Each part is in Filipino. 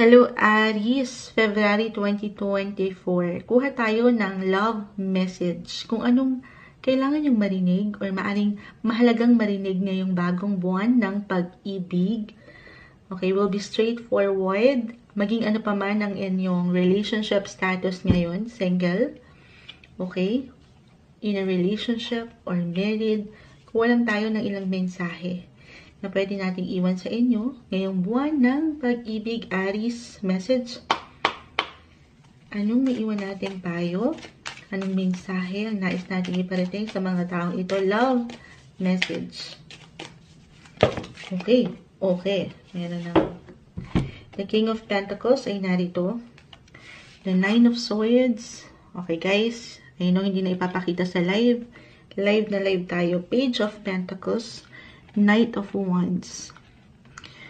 Hello Aries, February 2024. Kuha tayo ng love message. Kung anong kailangan yung marinig or maaring mahalagang marinig ngayong bagong buwan ng pag-ibig. Okay, we'll be straightforward. Maging ano pa man ang inyong relationship status ngayon, single. Okay? In a relationship or married. Kuha lang tayo ng ilang mensahe na pwede nating iwan sa inyo ngayong buwan ng pag-ibig. Aries message. Anong maiwan natin payo? Anong mensahe ang nais natin iparating sa mga taong ito? Love message. Okay. Meron na. The King of Pentacles ay narito. The Nine of Swords. Okay guys. Ayun, hindi na ipapakita sa live. Live na live tayo. Page of Pentacles. Knight of Wands.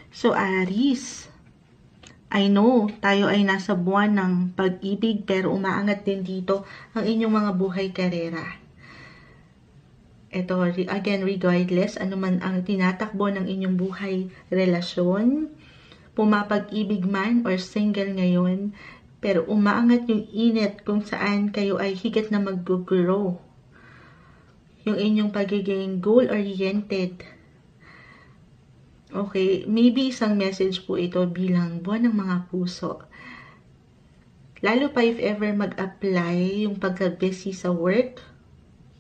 So, Aries, I know, tayo ay nasa buwan ng pag-ibig, pero umaangat din dito ang inyong mga buhay karera. Ito, again, regardless, ano man ang tinatakbo ng inyong buhay relasyon, pumapag-ibig man or single ngayon, pero umaangat yung init kung saan kayo ay higit na mag-grow. Yung inyong pagiging goal-oriented. Okay, maybe isang message po ito bilang buwan ng mga puso. Lalo pa if ever mag-apply yung pagka-busy sa work,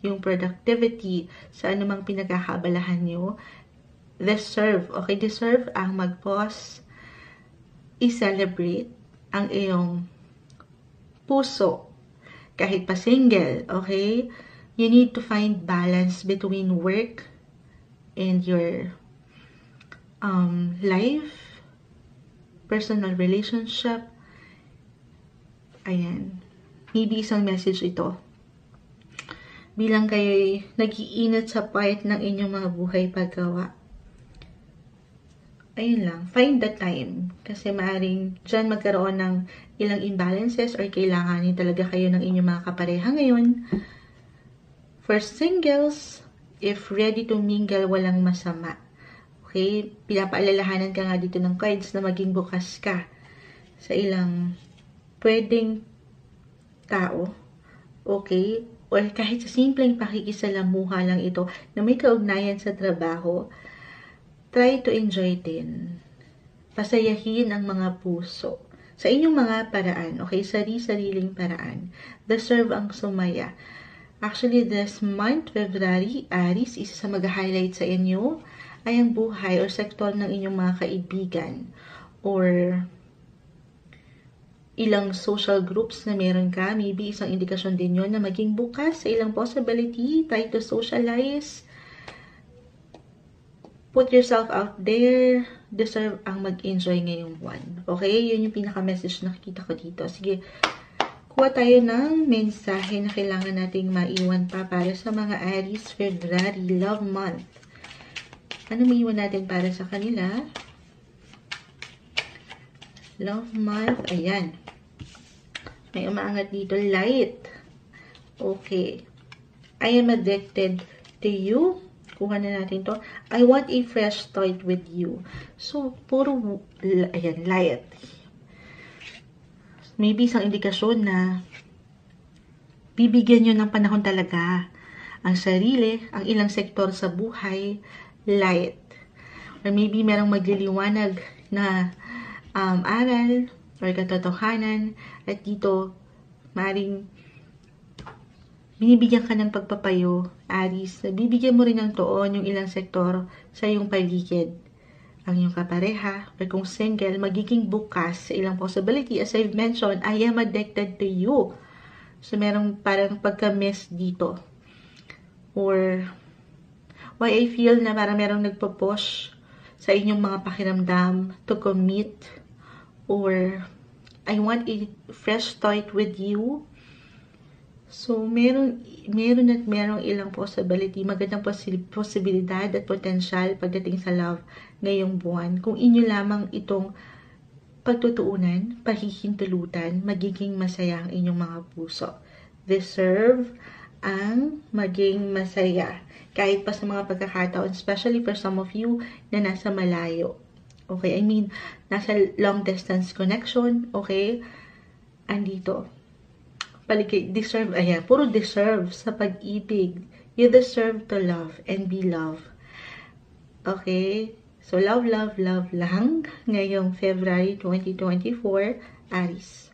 yung productivity sa anumang pinagkakabalahan nyo, deserve ang mag-pause, i-celebrate ang iyong puso. Kahit pa single, okay? You need to find balance between work and your life, personal relationship. Ayan. Maybe isang message ito. Bilang kayo'y nag-iinit sa part ng inyong mga buhay paggawa. Ayun lang. Find the time. Kasi maaaring dyan magkaroon ng ilang imbalances or kailanganin talaga kayo ng inyong mga kapareha ngayon. For singles, if ready to mingle, walang masama. Okay, pinapaalalahanan ka nga dito ng cards na maging bukas ka sa ilang pwedeng tao. Okay, or kahit sa simpleng pakikisalamuha lang ito na may kaugnayan sa trabaho, try to enjoy din. Pasayahin ang mga puso sa inyong mga paraan. Okay, sari-sariling paraan. Deserve ang sumaya. Actually, this month, February, Aries, isa sa mag-highlight sa inyo ay ang buhay or sektor ng inyong mga kaibigan or ilang social groups na meron ka. Maybe isang indikasyon din yun na maging bukas sa ilang possibility. Try to socialize. Put yourself out there. Deserve ang mag-enjoy ngayong buwan. Okay? Yun yung pinaka-message na nakikita ko dito. Sige, kuha tayo ng mensahe na kailangan nating maiwan pa para sa mga Aries February Love Month. Ano maiwan natin para sa kanila? Love month. Ayan. May umaangat dito. Light. Okay. I am addicted to you. Kuha na natin to. I want a fresh start with you. So, puro, ayan, light. Maybe isang indikasyon na bibigyan nyo ng panahon talaga ang sarili, ang ilang sektor sa buhay, light. Or maybe merong magliliwanag na aral or katotohanan at dito maring binibigyan ka ng pagpapayo, Aries. Bibigyan mo rin ng tuon yung ilang sektor sa iyong paligid. Ang iyong kapareha or kung single, magiging bukas sa ilang possibility. As I've mentioned, I am addicted to you. So merong parang pagka-miss dito. Or why I feel na parang merong nagpo-push sa inyong mga pakiramdam to commit or I want a fresh start with you. So, meron ilang possibility, magandang posibilidad at potential pagdating sa love ngayong buwan. Kung inyo lamang itong pagtutuunan, pahihintulutan, magiging masaya ang inyong mga puso. Deserve ang maging masaya. Kahit pa sa mga pagkakataon, especially for some of you na nasa malayo. Okay, I mean, nasa long distance connection, okay? Andito. Paligay, deserve, ayan, puro deserve sa pag-ibig. You deserve to love and be loved. Okay? So, love, love, love lang ngayong February 2024, Aries.